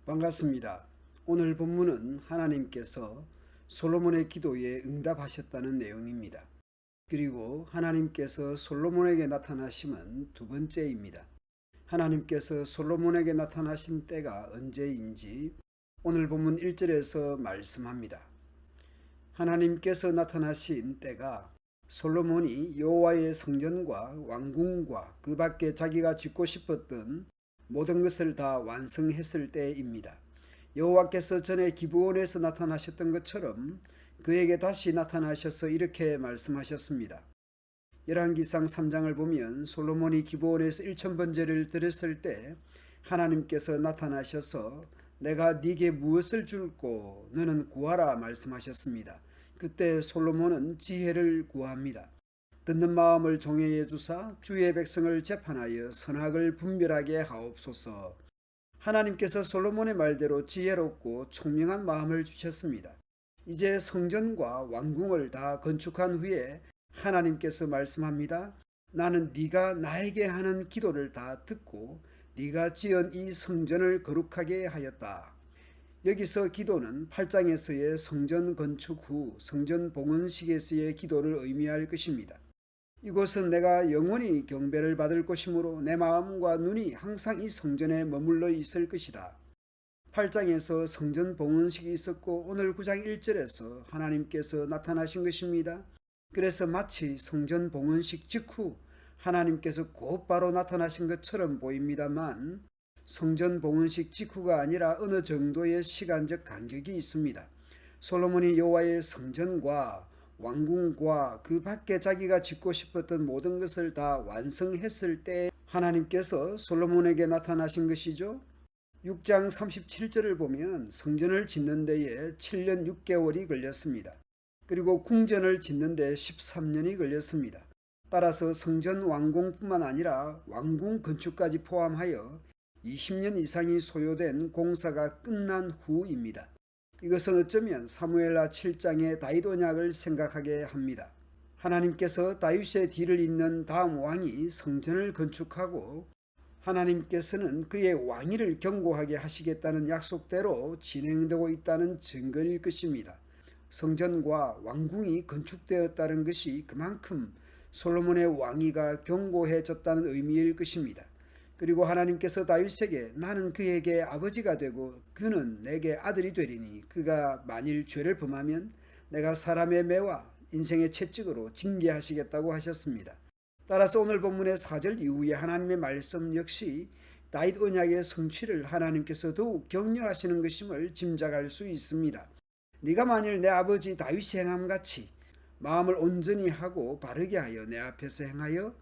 반갑습니다. 오늘 본문은 하나님께서 솔로몬의 기도에 응답하셨다는 내용입니다. 그리고 하나님께서 솔로몬에게 나타나심은 두 번째입니다. 하나님께서 솔로몬에게 나타나신 때가 언제인지 오늘 본문 1절에서 말씀합니다. 하나님께서 나타나신 때가 솔로몬이 여호와의 성전과 왕궁과 그 밖에 자기가 짓고 싶었던 모든 것을 다 완성했을 때입니다. 여호와께서 전에 기브온에서 나타나셨던 것처럼 그에게 다시 나타나셔서 이렇게 말씀하셨습니다. 열왕기상 3장을 보면 솔로몬이 기브온에서 1000번제를 드렸을 때 하나님께서 나타나셔서 내가 네게 무엇을 줄고 너는 구하라 말씀하셨습니다. 그때 솔로몬은 지혜를 구합니다. 듣는 마음을 종회해 주사 주의 백성을 재판하여 선악을 분별하게 하옵소서. 하나님께서 솔로몬의 말대로 지혜롭고 총명한 마음을 주셨습니다. 이제 성전과 왕궁을 다 건축한 후에 하나님께서 말씀합니다. 나는 네가 나에게 하는 기도를 다 듣고 네가 지은 이 성전을 거룩하게 하였다. 여기서 기도는 8장에서의 성전 건축 후 성전 봉헌식에서의 기도를 의미할 것입니다. 이곳은 내가 영원히 경배를 받을 곳이므로 내 마음과 눈이 항상 이 성전에 머물러 있을 것이다. 8장에서 성전 봉헌식이 있었고 오늘 9장 1절에서 하나님께서 나타나신 것입니다. 그래서 마치 성전 봉헌식 직후 하나님께서 곧바로 나타나신 것처럼 보입니다만 성전 봉헌식 직후가 아니라 어느 정도의 시간적 간격이 있습니다. 솔로몬이 여호와의 성전과 왕궁과 그 밖에 자기가 짓고 싶었던 모든 것을 다 완성했을 때 하나님께서 솔로몬에게 나타나신 것이죠. 6장 37절을 보면 성전을 짓는 데에 7년 6개월이 걸렸습니다. 그리고 궁전을 짓는 데 13년이 걸렸습니다. 따라서 성전 완공뿐만 아니라 왕궁 건축까지 포함하여 20년 이상이 소요된 공사가 끝난 후입니다. 이것은 어쩌면 사무엘하 7장의 다윗 언약을 생각하게 합니다. 하나님께서 다윗의 뒤를 잇는 다음 왕이 성전을 건축하고 하나님께서는 그의 왕위를 견고하게 하시겠다는 약속대로 진행되고 있다는 증거일 것입니다. 성전과 왕궁이 건축되었다는 것이 그만큼 솔로몬의 왕위가 견고해졌다는 의미일 것입니다. 그리고 하나님께서 다윗에게 나는 그에게 아버지가 되고 그는 내게 아들이 되리니 그가 만일 죄를 범하면 내가 사람의 매와 인생의 채찍으로 징계하시겠다고 하셨습니다. 따라서 오늘 본문의 4절 이후에 하나님의 말씀 역시 다윗 언약의 성취를 하나님께서 더욱 격려하시는 것임을 짐작할 수 있습니다. 네가 만일 내 아버지 다윗이 행함같이 마음을 온전히 하고 바르게 하여 내 앞에서 행하여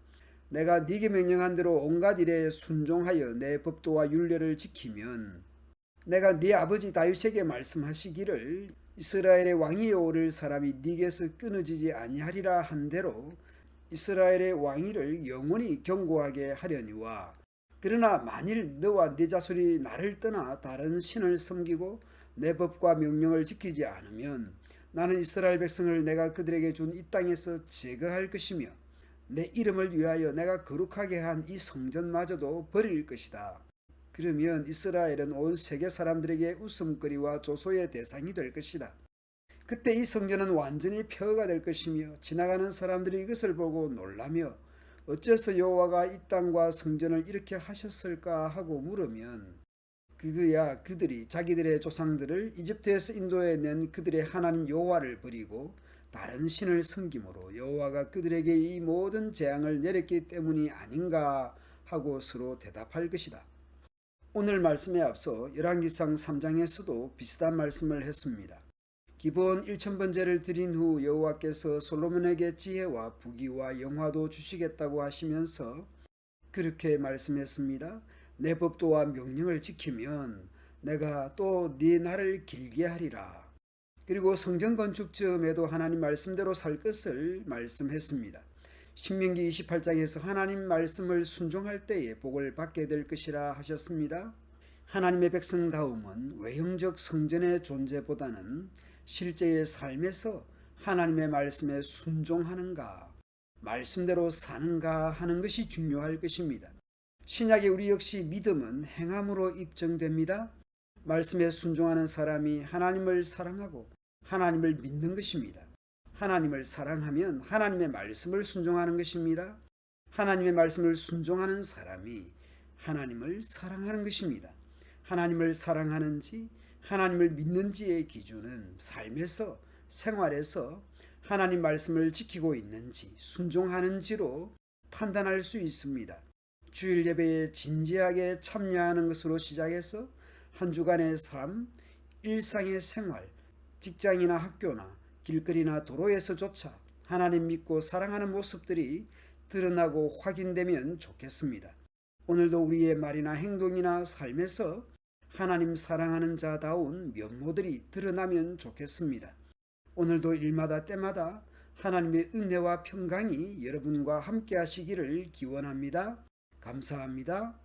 내가 네게 명령한 대로 온갖 일에 순종하여 내 법도와 율례를 지키면 내가 네 아버지 다윗에게 말씀하시기를 이스라엘의 왕위에 오를 사람이 네게서 끊어지지 아니하리라 한 대로 이스라엘의 왕위를 영원히 견고하게 하려니와 그러나 만일 너와 네 자손이 나를 떠나 다른 신을 섬기고 내 법과 명령을 지키지 않으면 나는 이스라엘 백성을 내가 그들에게 준 이 땅에서 제거할 것이며 내 이름을 위하여 내가 거룩하게 한 이 성전마저도 버릴 것이다. 그러면 이스라엘은 온 세계 사람들에게 웃음거리와 조소의 대상이 될 것이다. 그때 이 성전은 완전히 폐허가 될 것이며 지나가는 사람들이 이것을 보고 놀라며 어째서 여호와가 이 땅과 성전을 이렇게 하셨을까 하고 물으면 그야 그들이 자기들의 조상들을 이집트에서 인도해낸 그들의 하나님 여호와를 버리고 다른 신을 섬김으로 여호와가 그들에게 이 모든 재앙을 내렸기 때문이 아닌가 하고 서로 대답할 것이다. 오늘 말씀에 앞서 열왕기상 3장에서도 비슷한 말씀을 했습니다. 기본 1000번제를 드린 후 여호와께서 솔로몬에게 지혜와 부귀와 영화도 주시겠다고 하시면서 그렇게 말씀했습니다. 내 법도와 명령을 지키면 내가 또 네 날을 길게 하리라. 그리고 성전 건축 즈음에도 하나님 말씀대로 살 것을 말씀했습니다. 신명기 28장에서 하나님 말씀을 순종할 때에 복을 받게 될 것이라 하셨습니다. 하나님의 백성다움은 외형적 성전의 존재보다는 실제의 삶에서 하나님의 말씀에 순종하는가, 말씀대로 사는가 하는 것이 중요할 것입니다. 신약의 우리 역시 믿음은 행함으로 입증됩니다. 말씀에 순종하는 사람이 하나님을 사랑하고 하나님을 믿는 것입니다. 하나님을 사랑하면 하나님의 말씀을 순종하는 것입니다. 하나님의 말씀을 순종하는 사람이 하나님을 사랑하는 것입니다. 하나님을 사랑하는지 하나님을 믿는지의 기준은 삶에서, 생활에서 하나님 말씀을 지키고 있는지 순종하는지로 판단할 수 있습니다. 주일 예배에 진지하게 참여하는 것으로 시작해서 한 주간의 삶, 일상의 생활, 직장이나 학교나 길거리나 도로에서조차 하나님 믿고 사랑하는 모습들이 드러나고 확인되면 좋겠습니다. 오늘도 우리의 말이나 행동이나 삶에서 하나님 사랑하는 자다운 면모들이 드러나면 좋겠습니다. 오늘도 일마다 때마다 하나님의 은혜와 평강이 여러분과 함께 하시기를 기원합니다. 감사합니다.